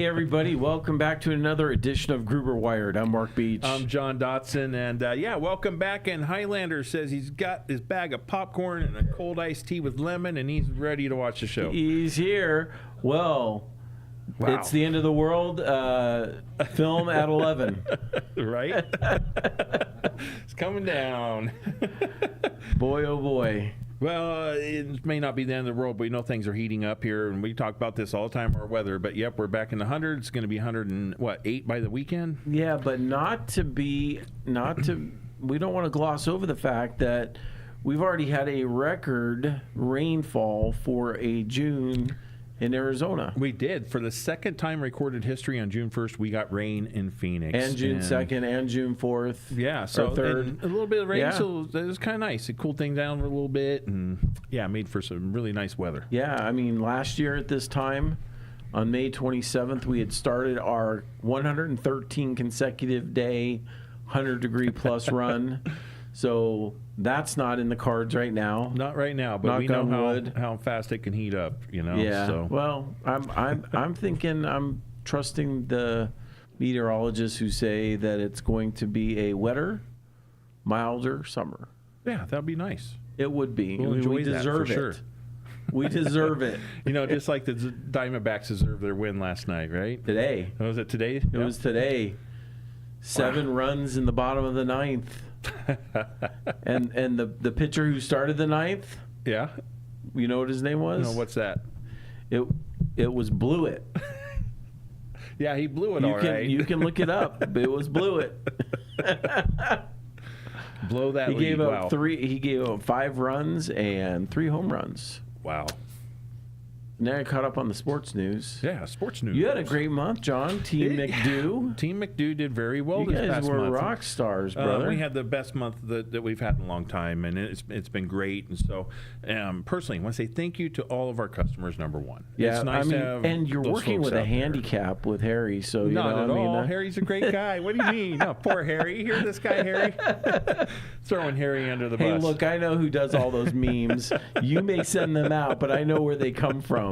Hey, everybody. Welcome back to another edition of Gruber Wired. I'm Mark Beach. I'm John Dotson. And, welcome back. And Highlander says he's got his bag of popcorn and a cold iced tea with lemon, and he's ready to watch the show. He's here. Well, wow. It's the end of the world. Film at 11. Right? It's coming down. Boy, oh boy. Well, it may not be the end of the world, but we know things are heating up here, and we talk about this all the time, our weather. But, yep, we're back in the hundreds. It's going to be 108 by the weekend? Yeah, but we don't want to gloss over the fact that we've already had a record rainfall for a June in Arizona. We did. For the second time recorded history on June 1st, we got rain in Phoenix. And June 2nd and June 4th. Yeah, so 3rd. A little bit of rain, yeah. So it was kind of nice. It cooled things down a little bit and, made for some really nice weather. Yeah, I mean, last year at this time, on May 27th, we had started our 113 consecutive day, 100-degree plus run. So that's not in the cards right now. Not right now, but we know how fast it can heat up, Yeah. So. Well, I'm thinking, I'm trusting the meteorologists who say that it's going to be a wetter, milder summer. Yeah, that'd be nice. It would be. We'll enjoy we deserve that for it. sure. We deserve it. Just like the Diamondbacks deserved their win last night, right? Today. Was it today? It was today. 7 runs in the bottom of the 9th. and the pitcher who started the 9th, yeah, you know what his name was? No, what's that? It was Blewett. Yeah, he blew it all right. You can look it up. It was Blewett. Blow that lead. He gave up 5 runs and 3 home runs. Wow. Now I caught up on the sports news. Yeah, sports news. You had a great month, John. Team McDo. Team McDo did very well you this guys past were month. rock stars, brother. We had the best month that we've had in a long time, and it's been great. And so, personally, I want to say thank you to all of our customers, number one. Yeah, it's nice to have and you're those working folks with a out handicap with Harry, so you Not know at what I mean. all. Harry's a great guy. What do you mean? Oh, poor Harry. You hear this guy, Harry? Throwing Harry under the bus. Hey, look, I know who does all those memes. You may send them out, but I know where they come from.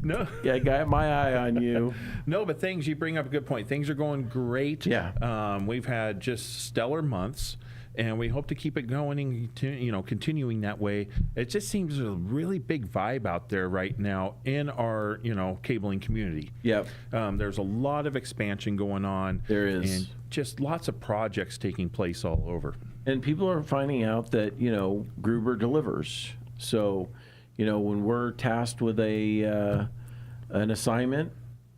No. Yeah, I got my eye on you. No, but you bring up a good point. Things are going great. Yeah. We've had just stellar months, and we hope to keep it going and continuing that way. It just seems there's a really big vibe out there right now in our cabling community. Yep. There's a lot of expansion going on. There is. And just lots of projects taking place all over. And people are finding out that, Gruber delivers. So, when we're tasked with an assignment,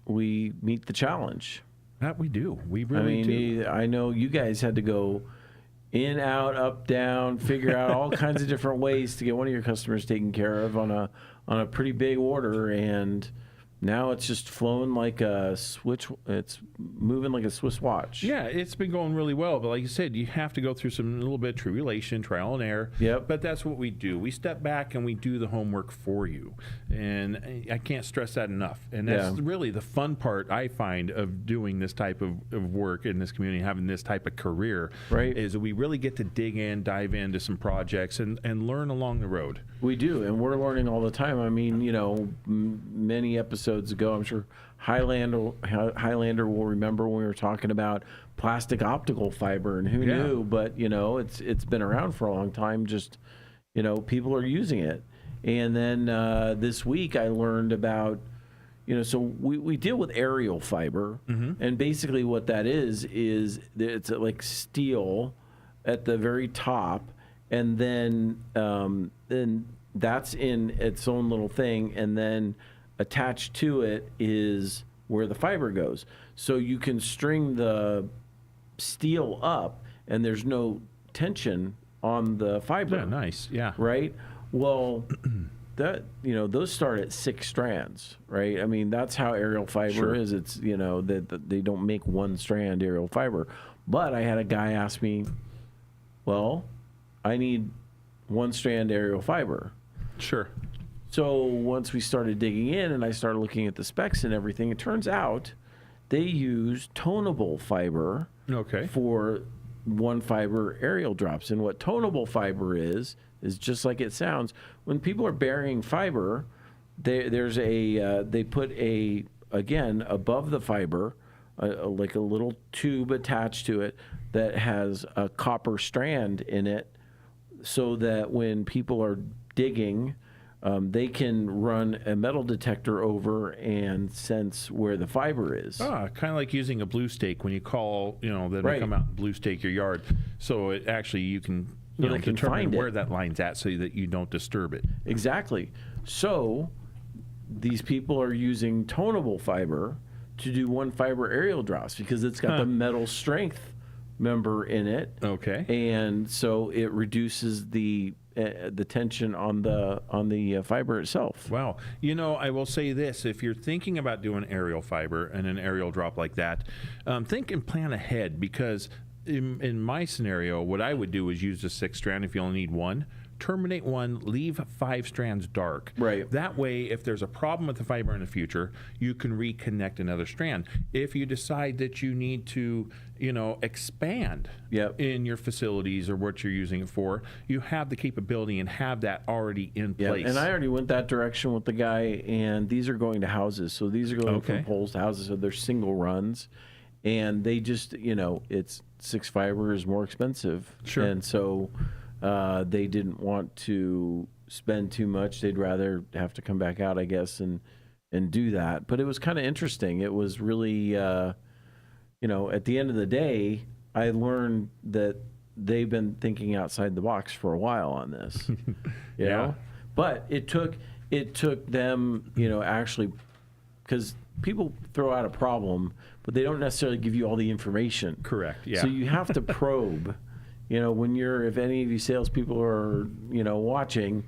we meet the challenge. That we do. We really do. I know you guys had to go in, out, up, down, figure out all kinds of different ways to get one of your customers taken care of on a pretty big order, and now it's just flowing like a switch. It's moving like a Swiss watch. Yeah, it's been going really well. But like you said, you have to go through a little bit of tribulation, trial and error. Yep. But that's what we do. We step back and we do the homework for you. And I can't stress that enough. And that's really the fun part, I find, of doing this type of work in this community, having this type of career. Right. Is that we really get to dive into some projects and learn along the road. We do, and we're learning all the time. I mean, many episodes ago, I'm sure Highlander will remember when we were talking about plastic optical fiber, and who knew? But it's been around for a long time. Just people are using it, and then this week I learned about so we deal with aerial fiber, and basically what that is it's like steel at the very top, and then that's in its own little thing, and then attached to it is where the fiber goes. So you can string the steel up, and there's no tension on the fiber. Yeah, nice. Yeah. Right? Well, those start at 6 strands, right? I mean, that's how aerial fiber is. It's, that they don't make 1 strand aerial fiber. But I had a guy ask me, well, I need 1 strand aerial fiber. Sure. So once we started digging in and I started looking at the specs and everything, it turns out they use tonable fiber for 1 fiber aerial drops. And what tonable fiber is just like it sounds. When people are burying fiber, they put a again, above the fiber, like a little tube attached to it that has a copper strand in it, so that when people are digging, they can run a metal detector over and sense where the fiber is. Kind of like using a blue stake when you call, then they come out and blue stake your yard. So it actually, you can, determine where that line's at so that you don't disturb it. Exactly. So these people are using tonable fiber to do one fiber aerial drops because it's got the metal strength member in it. Okay. And so it reduces the tension on the fiber itself. Wow. I will say this: if you're thinking about doing aerial fiber and an aerial drop like that, think and plan ahead, because in my scenario, what I would do is use the 6 strand if you only need one. Terminate one, leave 5 strands dark. Right. That way, if there's a problem with the fiber in the future, you can reconnect another strand. If you decide that you need to, expand in your facilities or what you're using it for, you have the capability and have that already in place. And I already went that direction with the guy, and these are going to houses. So these are going from poles to houses, so they're single runs. And they just, it's 6 fiber is more expensive. Sure. And so they didn't want to spend too much. They'd rather have to come back out, I guess, and do that. But it was kind of interesting. It was really, at the end of the day, I learned that they've been thinking outside the box for a while on this. You know? But it took them, actually, because people throw out a problem, but they don't necessarily give you all the information. Correct. Yeah. So you have to probe. If any of you salespeople are, watching,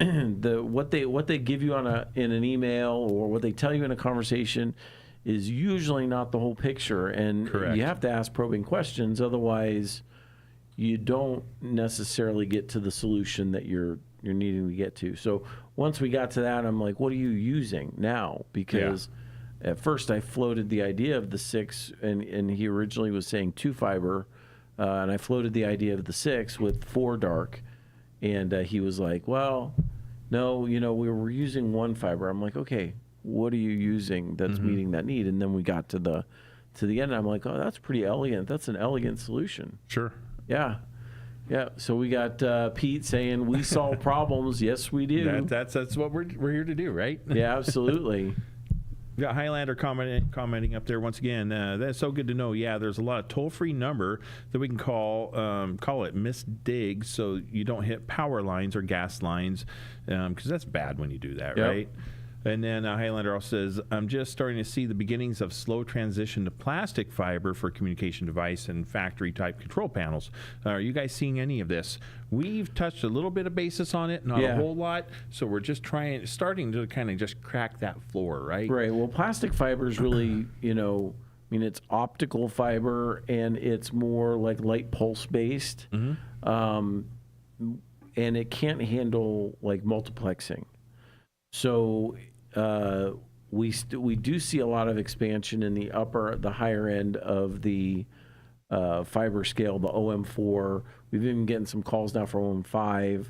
what they give you in an email or what they tell you in a conversation is usually not the whole picture, and you have to ask probing questions. Otherwise, you don't necessarily get to the solution that you're needing to get to. So once we got to that, I'm like, what are you using now? Because at first I floated the idea of the 6, and he originally was saying 2 fiber. And I floated the idea of the 6 with 4 dark, and he was like, well, no, we were using 1 fiber. I'm like, okay, what are you using that's meeting that need? And then we got to the end, and I'm like, oh, that's pretty elegant. That's an elegant solution. Sure. Yeah. So we got Pete saying we solve problems. Yes, we do. That's what we're here to do, right? Yeah, absolutely. We got Highlander commenting up there once again. That's so good to know. Yeah, there's a lot of toll-free number that we can call it Misc dig, so you don't hit power lines or gas lines, because that's bad when you do that, right? And then Highlander also says, I'm just starting to see the beginnings of slow transition to plastic fiber for communication device and factory-type control panels. Are you guys seeing any of this? We've touched a little bit of basis on it, not a whole lot, so we're just starting to kind of just crack that floor, right? Right. Well, plastic fiber is really, it's optical fiber, and it's more like light pulse-based, and it can't handle, like, multiplexing. So we do see a lot of expansion in the higher end of the fiber scale, the OM4. We've been getting some calls now for OM5,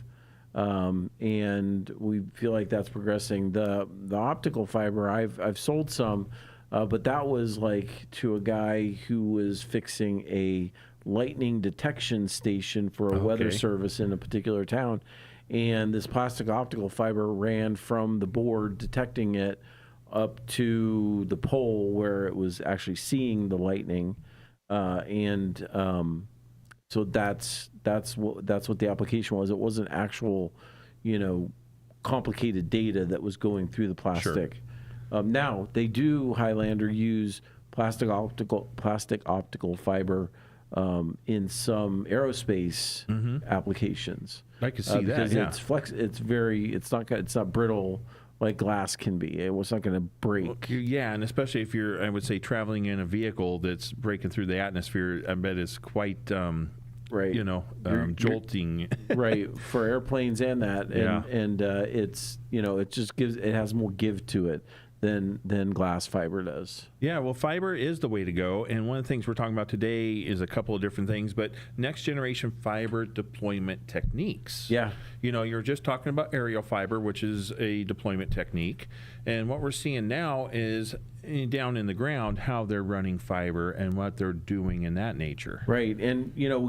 and we feel like that's progressing. The optical fiber, I've sold some, but that was like to a guy who was fixing a lightning detection station for a weather service in a particular town. And this plastic optical fiber ran from the board detecting it up to the pole where it was actually seeing the lightning, so that's what the application was. It wasn't actual, complicated data that was going through the plastic. Sure. Now they do, Highlander, use plastic optical fiber in some aerospace applications. I can see that. Because it's not brittle like glass can be. It's not going to break. Yeah, and especially if you're, I would say, traveling in a vehicle that's breaking through the atmosphere, I bet it's quite, jolting. Right, for airplanes and that, and it's it has more give to it than glass fiber does. Yeah, well, fiber is the way to go. And one of the things we're talking about today is a couple of different things, but next generation fiber deployment techniques. Yeah. You know, you're just talking about aerial fiber, which is a deployment technique. And what we're seeing now is down in the ground how they're running fiber and what they're doing in that nature. Right. And, you know,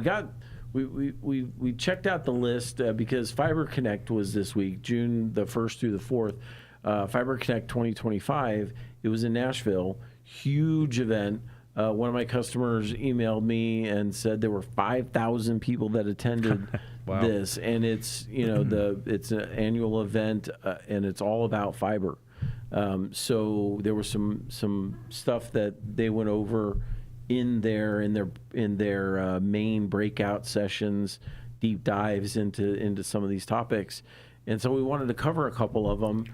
we checked out the list because Fiber Connect was this week, June the 1st through the 4th. Fiber Connect 2025. It was in Nashville. Huge event. One of my customers emailed me and said there were 5,000 people that attended Wow. this, and it's it's an annual event, and it's all about fiber. So there was some stuff that they went over in their main breakout sessions, deep dives into some of these topics, and so we wanted to cover a couple of them.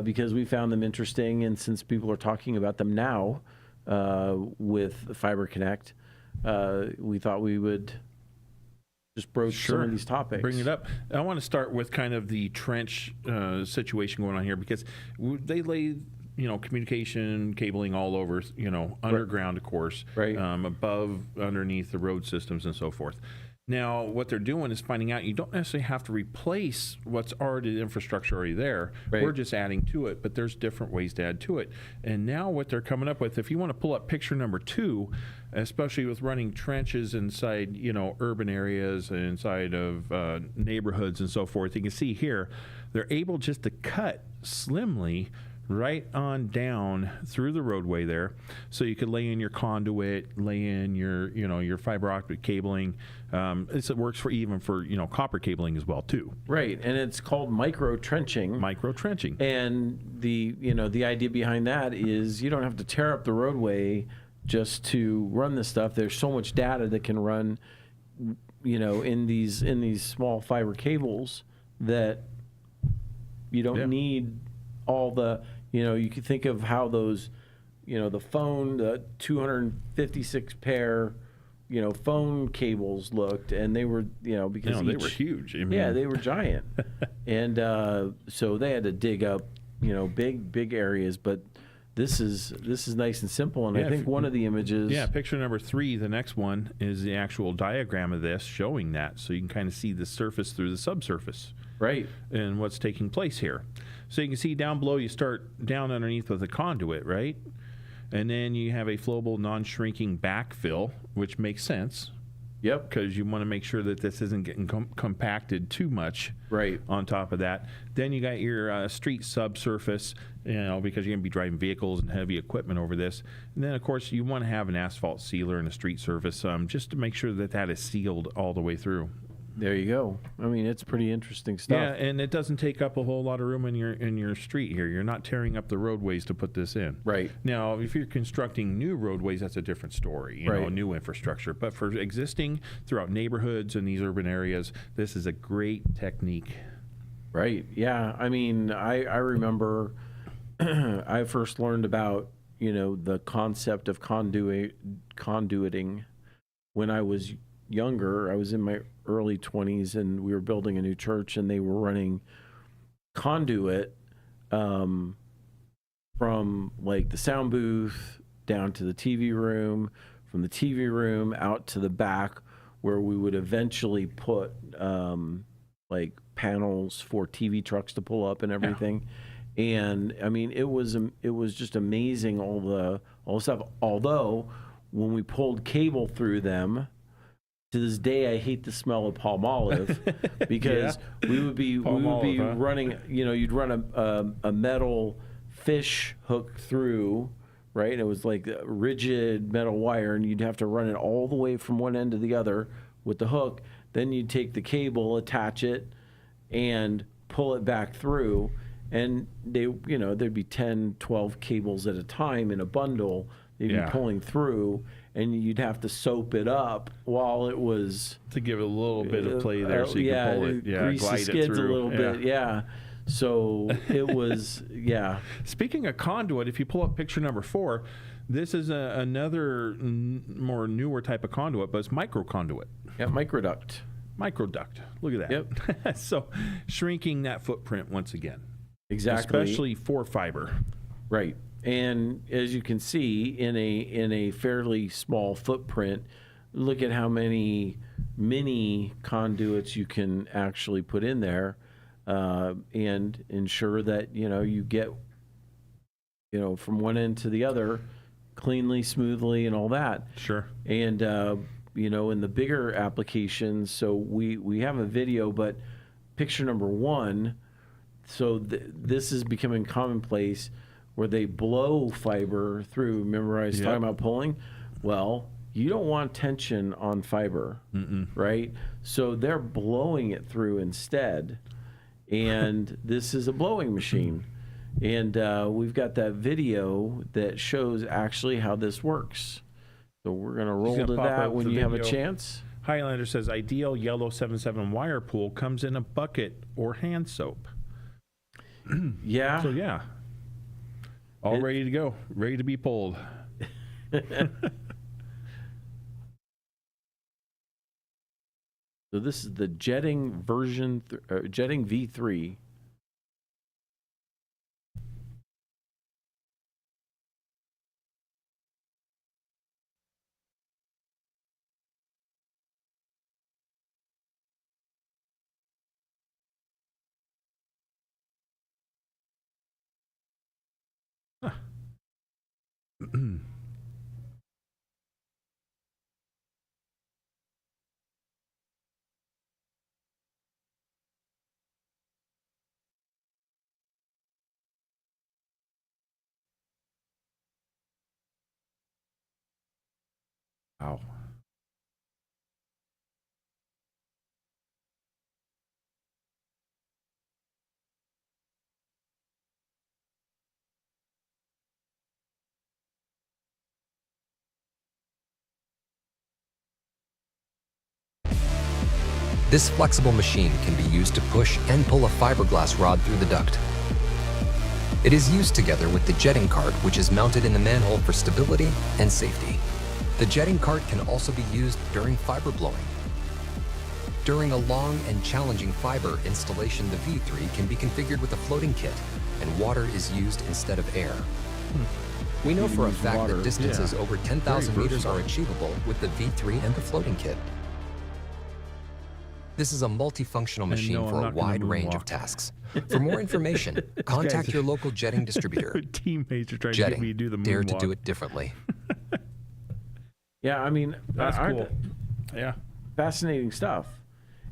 Because we found them interesting, and since people are talking about them now with Fiber Connect, we thought we would just broach some of these topics. Bring it up. I want to start with kind of the trench situation going on here, because they lay communication cabling all over, underground, of course, right. Above, underneath the road systems and so forth. Now, what they're doing is finding out you don't necessarily have to replace what's already the infrastructure already there. Right. We're just adding to it, but there's different ways to add to it. And now what they're coming up with, if you want to pull up picture number 2, especially with running trenches inside, urban areas and inside of neighborhoods and so forth, you can see here, they're able just to cut slimly right on down through the roadway there, so you could lay in your conduit, lay in your fiber optic cabling. It works for copper cabling as well too. Right, and it's called micro-trenching. Micro-trenching. And the idea behind that is you don't have to tear up the roadway just to run this stuff. There's so much data that can run, in these small fiber cables that you don't need all the. You can think of how those, the 256 pair, phone cables looked, and they were, because they were huge. They were giant, and so they had to dig up, big areas. But this is nice and simple, and I think one of the images. Yeah, picture number 3, the next one is the actual diagram of this showing that, so you can kind of see the surface through the subsurface. Right. And what's taking place here. So you can see down below, you start down underneath with a conduit, right? And then you have a flowable, non-shrinking backfill, which makes sense. Yep. Because you want to make sure that this isn't getting compacted too much. Right. On top of that. Then you got your street subsurface, because you're going to be driving vehicles and heavy equipment over this. And then, of course, you want to have an asphalt sealer and a street surface just to make sure that is sealed all the way through. There you go. I mean, it's pretty interesting stuff. Yeah, and it doesn't take up a whole lot of room in your street here. You're not tearing up the roadways to put this in. Right. Now, if you're constructing new roadways, that's a different story, new infrastructure. But for existing throughout neighborhoods and these urban areas, this is a great technique. Right. Yeah. I mean, I remember I first learned about, the concept of conduiting when I was younger. I was in my early 20s, and we were building a new church, and they were running conduit from like the sound booth down to the TV room, from the TV room out to the back, where we would eventually put like panels for TV trucks to pull up and everything. Yeah. And I mean, it was just amazing, all the stuff. Although when we pulled cable through them, to this day, I hate the smell of palm olive, because we would be running, you'd run a metal fish hook through, right? And it was like a rigid metal wire, and you'd have to run it all the way from one end to the other with the hook. Then you'd take the cable, attach it, and pull it back through. And there'd be 10, 12 cables at a time in a bundle they'd be pulling through, and you'd have to soap it up while it was, to give it a little bit of play there, so you can pull it, grease glide the skids it through a little bit, So it was, Speaking of conduit, if you pull up picture number 4, this is another more newer type of conduit, but it's micro-conduit. Yeah, microduct. Look at that. Yep. So shrinking that footprint once again. Exactly. Especially for fiber. Right. And as you can see, in a fairly small footprint, look at how many mini conduits you can actually put in there, and ensure that you get from one end to the other cleanly, smoothly, and all that. Sure. And in the bigger applications, so we have a video, but picture number one. So this is becoming commonplace, where they blow fiber through. Remember I was talking about pulling? Well, you don't want tension on fiber, right? So they're blowing it through instead. And this is a blowing machine. And we've got that video that shows actually how this works. So we're going to roll to that when you have a chance. Highlander says, ideal yellow 7/7 wire pool comes in a bucket or hand soap. Yeah. So, yeah. All ready to go. Ready to be pulled. So this is the jetting version, jetting V3. Wow. This flexible machine can be used to push and pull a fiberglass rod through the duct. It is used together with the jetting cart, which is mounted in the manhole for stability and safety. The jetting cart can also be used during fiber blowing. During a long and challenging fiber installation, the V3 can be configured with a floating kit, and water is used instead of air. We know for a fact that distances over 10,000 meters are achievable with the V3 and the floating kit. This is a multifunctional machine for a wide range of tasks. For more information, contact your local jetting distributor. Teammates are trying Jetting, to get me to do the moonwalk. dare to do it differently. Yeah, I mean, That's cool. Yeah. Fascinating stuff.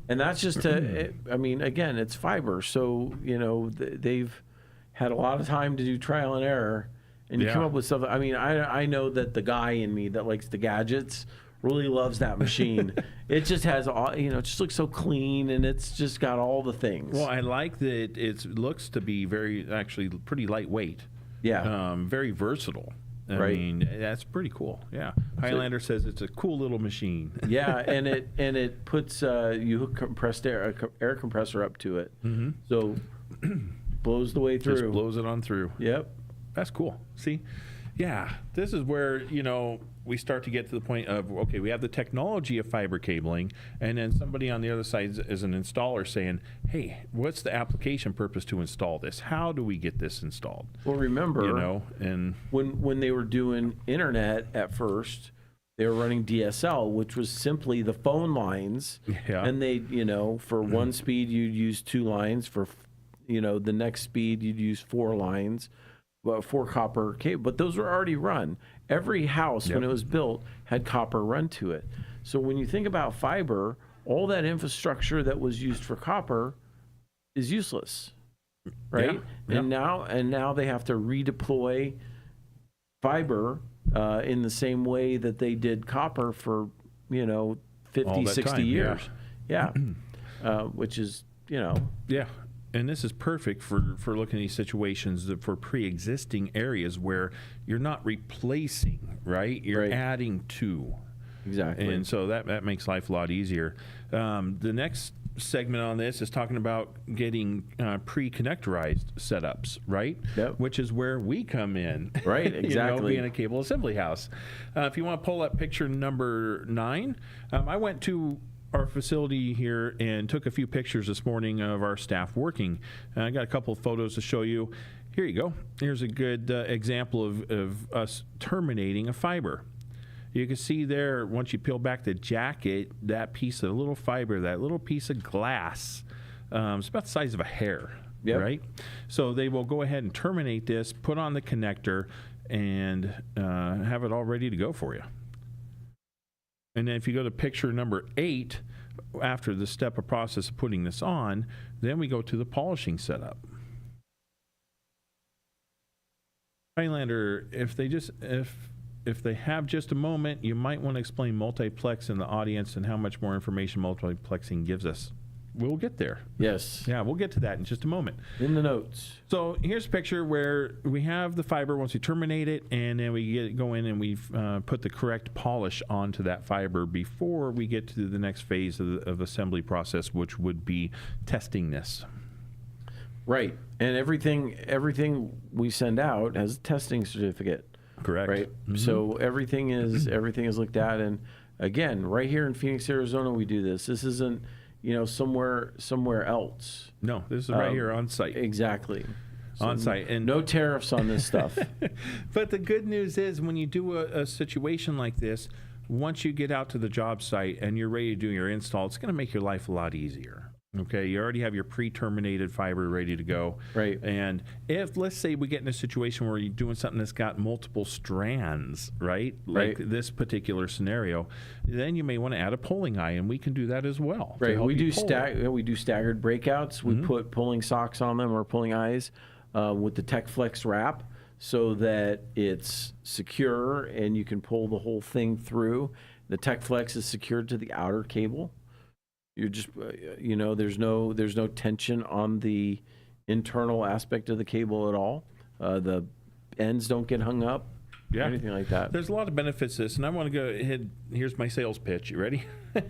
And that's just I mean, again, it's fiber. So, they've had a lot of time to do trial and error, and you come up with stuff. I mean, I know that the guy in me that likes the gadgets really loves that machine. It just has all, it just looks so clean, and it's just got all the things. Well, I like that it looks to be actually pretty lightweight. Yeah. Very versatile. I Right. mean, that's pretty cool. Yeah. Highlander says it's a cool little machine. Yeah, and it puts you hook compressed air compressor up to it, so blows the way through. Just blows it on through. Yep. That's cool. See? Yeah. This is where, we start to get to the point of, okay, we have the technology of fiber cabling, and then somebody on the other side is an installer saying, hey, what's the application purpose to install this? How do we get this installed? Well, remember, and when they were doing internet at first, they were running DSL, which was simply the phone lines. Yeah. And they, for one speed you'd use 2 lines. For, the next speed you'd use 4 lines. Well, 4 copper cable, but those were already run. Every house, when it was built, had copper run to it. So when you think about fiber, all that infrastructure that was used for copper is useless, right? Yeah. And now they have to redeploy fiber in the same way that they did copper for 50, 60 time, years. Yeah, which is Yeah. And this is perfect for looking at these situations for pre-existing areas where you're not replacing, right? You're adding to. Exactly. And so that makes life a lot easier. The next segment on this is talking about getting pre-connectorized setups, right? Yep. Which is where we come in. Right, exactly. Being a cable assembly house. If you want to pull up picture number 9, I went to our facility here and took a few pictures this morning of our staff working. I got a couple of photos to show you. Here you go. Here's a good example of us terminating a fiber. You can see there, once you peel back the jacket, that piece of little fiber, that little piece of glass, it's about the size of a hair, right? So they will go ahead and terminate this, put on the connector, and have it all ready to go for you. And then if you go to picture number 8, after the step of process of putting this on, then we go to the polishing setup. Highlander, if they have just a moment, you might want to explain multiplex in the audience and how much more information multiplexing gives us. We'll get there. Yes. Yeah, we'll get to that in just a moment. In the notes. So here's a picture where we have the fiber once we terminate it, and then we go in and we've put the correct polish onto that fiber before we get to the next phase of assembly process, which would be testing this. Right. And everything we send out has a testing certificate. Correct. Right. Mm-hmm. So everything is looked at, and again, right here in Phoenix, Arizona, we do this. This isn't, somewhere else. No, this is right here on site. Exactly. So on site, and no tariffs on this stuff. But the good news is, when you do a situation like this, once you get out to the job site and you're ready to do your install, it's going to make your life a lot easier. Okay, you already have your pre-terminated fiber ready to go. Right. And if, let's say, we get in a situation where you're doing something that's got multiple strands, right? Like this particular scenario, then you may want to add a pulling eye, and we can do that as well. Right. We do staggered breakouts. We put pulling socks on them or pulling eyes with the TechFlex wrap, so that it's secure and you can pull the whole thing through. The TechFlex is secured to the outer cable. You're just, there's no tension on the internal aspect of the cable at all. The ends don't get hung up. Or anything like that. There's a lot of benefits to this, and I want to go ahead. Here's my sales pitch. You ready?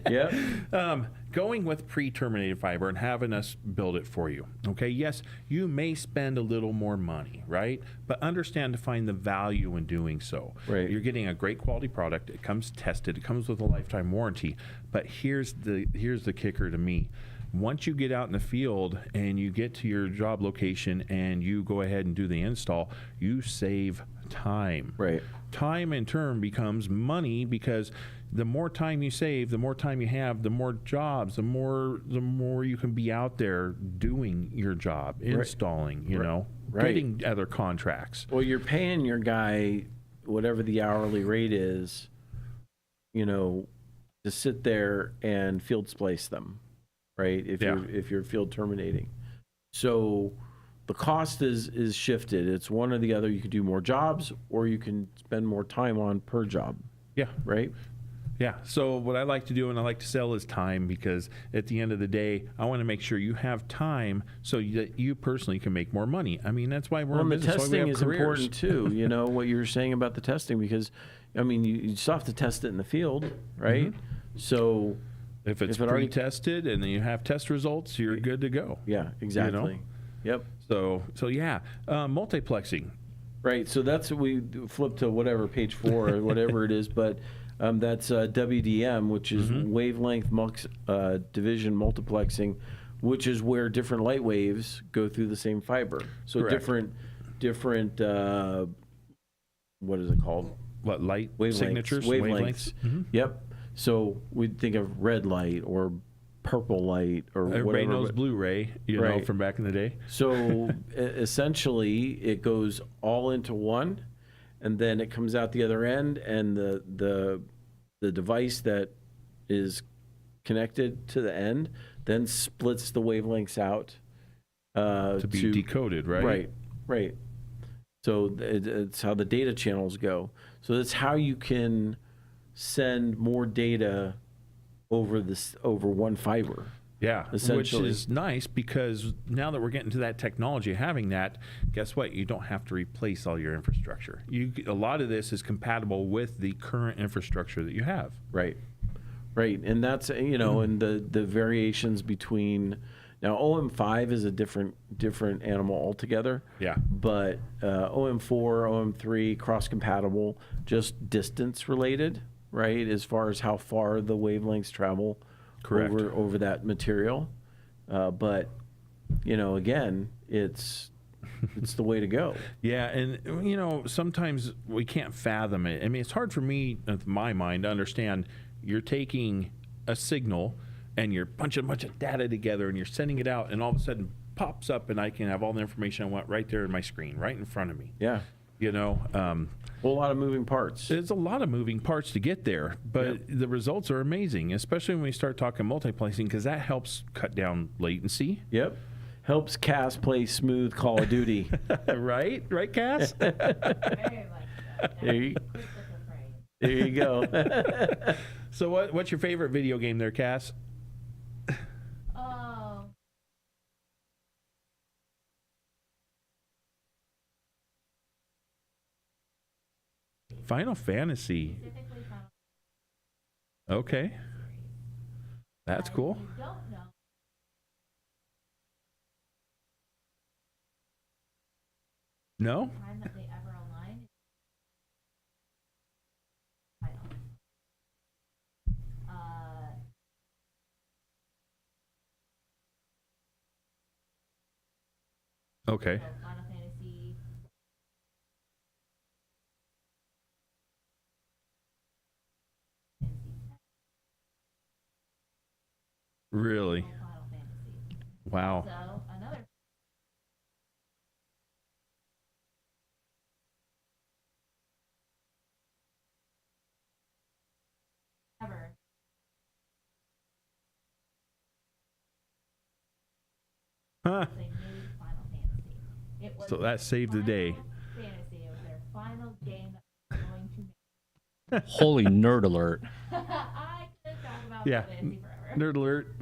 Yeah. Going with pre-terminated fiber and having us build it for you. Okay. Yes, you may spend a little more money, right? But understand to find the value in doing so. Right. You're getting a great quality product. It comes tested. It comes with a lifetime warranty. But here's the kicker to me. Once you get out in the field and you get to your job location and you go ahead and do the install, you save time. Right. Time in turn becomes money, because the more time you save, the more time you have, the more jobs, the more you can be out there doing your job, installing, getting other contracts. Well, you're paying your guy whatever the hourly rate is, to sit there and field splice them. Right, if you're field terminating, so the cost is shifted. It's one or the other. You could do more jobs, or you can spend more time on per job. Yeah. Right. Yeah. So what I like to do and I like to sell is time, because at the end of the day, I want to make sure you have time so that you personally can make more money. I mean, that's why we're in business. The testing is careers. important too. What you were saying about the testing, because you still have to test it in the field, right? Mm-hmm. So. If it's pre-tested and then you have test results, you're good to go. Yeah, exactly. Yep. So yeah, multiplexing. Right. So that's what we flip to, whatever, page 4 or whatever it is, but that's WDM, which is wavelength division multiplexing, which is where different light waves go through the same fiber. So different what is it called? What, light signatures? Wavelengths. Mm-hmm. Yep. So we'd think of red light or purple light or whatever. Everybody knows Blu-ray, know, from back in the day. So essentially, it goes all into one, and then it comes out the other end, and the device that is connected to the end then splits the wavelengths out to be decoded, right? Right. So it's how the data channels go. So that's how you can send more data over one fiber. Yeah, which is nice, because now that we're getting to that technology, having that, guess what? You don't have to replace all your infrastructure. A lot of this is compatible with the current infrastructure that you have. Right. And that's, and the variations between, now OM5 is a different animal altogether. Yeah. But OM4, OM3, cross-compatible, just distance related, right? As far as how far the wavelengths travel Correct. over that material. But again, it's the way to go. Yeah, and sometimes we can't fathom it. I mean, it's hard for me, in my mind, to understand. You're taking a signal and you're punching a bunch of data together and you're sending it out, and all of a sudden pops up, and I can have all the information I want right there in my screen, right in front of me. Yeah. A whole lot of moving parts. There's a lot of moving parts to get there, but Yep. the results are amazing, especially when we start talking multiplexing, because that helps cut down latency. Yep. Helps Cass play smooth Call of Duty. Right, Cass? Very much so. There you go. So what's your favorite video game there, Cass? Final Fantasy. Specifically Final Okay. That's cool. If you don't know, No? the time that they ever align is Final. Okay. So Final Fantasy. Really? Final Fantasy. Wow. So another. Ever. Huh. They made Final Fantasy. It was So that saved the day. Final Fantasy. It was their final game that was going to make. Holy nerd alert. I could talk about Yeah. Final Fantasy forever. Nerd alert.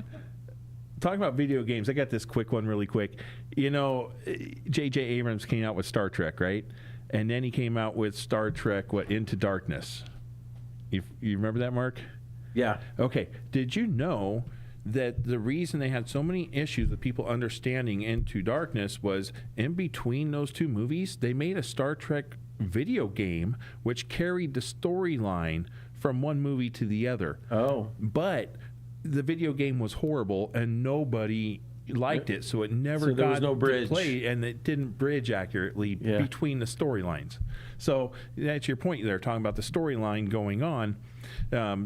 Talking about video games, I got this quick one really quick. J.J. Abrams came out with Star Trek, right? And then he came out with Star Trek, Into Darkness. You remember that, Mark? Yeah. Okay. Did you know that the reason they had so many issues with people understanding Into Darkness was in between those two movies, they made a Star Trek video game which carried the storyline from one movie to the other. Oh. But the video game was horrible and nobody liked it, so it never So there got was no bridge. to play, and it didn't bridge accurately Yeah. between the storylines. So that's your point there, talking about the storyline going on.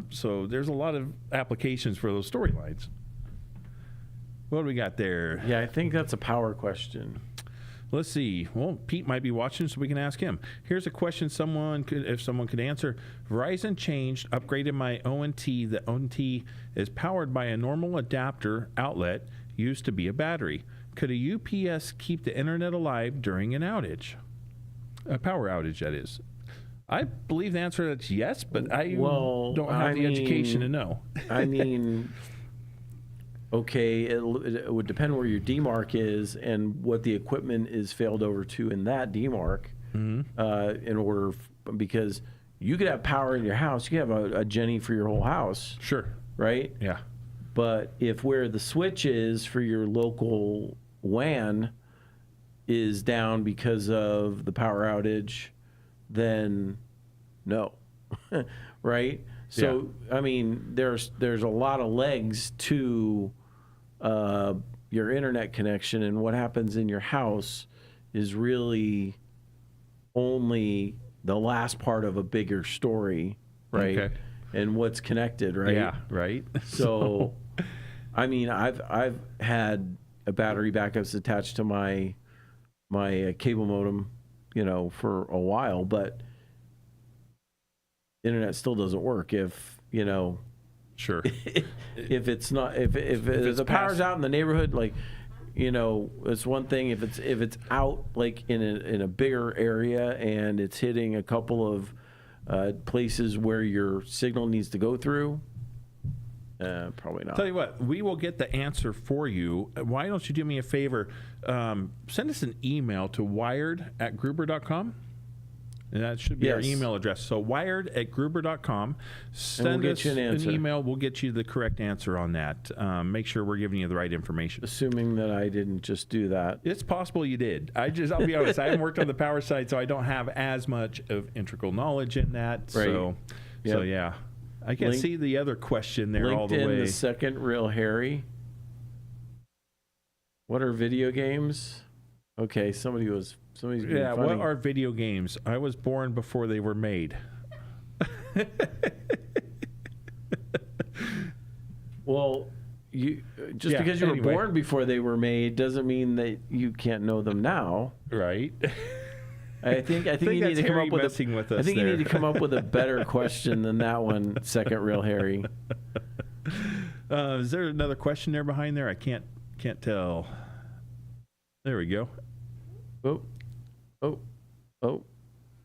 So there's a lot of applications for those storylines. What do we got there? Yeah, I think that's a power question. Let's see. Well, Pete might be watching, so we can ask him. Here's a question if someone could answer. Verizon upgraded my ONT. The ONT is powered by a normal adapter outlet used to be a battery. Could a UPS keep the internet alive during an outage? A power outage, that is. I believe the answer is yes, but I don't have the education to know. I mean, okay, it would depend where your DMARC is and what the equipment is failed over to in that DMARC. Because you could have power in your house, you could have a Jenny for your whole house. Sure. Right? Yeah. But if where the switch is for your local WAN is down because of the power outage, then no. Right? So, yeah. I mean, there's a lot of legs to your internet connection, and what happens in your house is really only the last part of a bigger story, right? Okay. And what's connected, right? Yeah, right. So, I mean, I've had a battery backups attached to my cable modem, for a while, but internet still doesn't work if Sure. if it's not if the power's out in the neighborhood, like it's one thing. If it's out like in a bigger area and it's hitting a couple of places where your signal needs to go through, probably not. Tell you what, we will get the answer for you. Why don't you do me a favor? Send us an email to wired@gruber.com. And that should be our email address. So wired@gruber.com. Send us an email. We'll get you the correct answer on that. Make sure we're giving you the right information. Assuming that I didn't just do that. It's possible you did. I'll be honest. I haven't worked on the power side, so I don't have as much of integral knowledge in that. Right. So yeah. I can't see the other question there all the LinkedIn, way. the second real Harry. What are video games? Okay, somebody's being funny. What are video games? I was born before they were made. Well, because you were born before they were made doesn't mean that you can't know them now. Right. I think you need to come up with you need to come up with a better question than that one, second real Harry. Is there another question there behind there? I can't tell. There we go. Oh.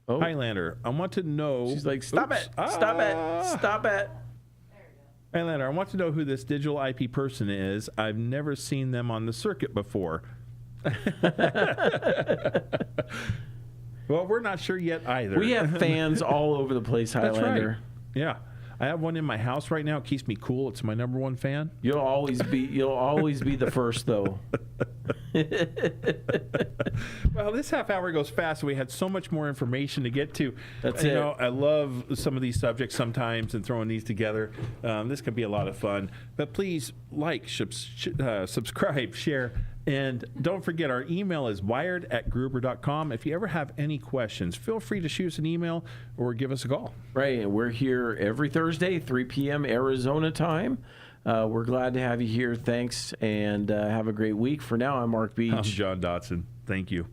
Highlander, I want to know. She's like, stop it. Highlander, I want to know who this digital IP person is. I've never seen them on the circuit before. Well, we're not sure yet either. We have fans all over the place, Highlander. That's right. Yeah. I have one in my house right now. It keeps me cool. It's my number one fan. You'll always be the first, though. Well, this half hour goes fast. We had so much more information to get to. That's it. I love some of these subjects sometimes and throwing these together. This can be a lot of fun. But please like, subscribe, share, and don't forget our email is wired@gruber.com. If you ever have any questions, feel free to shoot us an email or give us a call. Right, and we're here every Thursday, 3 p.m. Arizona time. We're glad to have you here. Thanks, and have a great week. For now, I'm Mark Beach. I'm John Dotson. Thank you.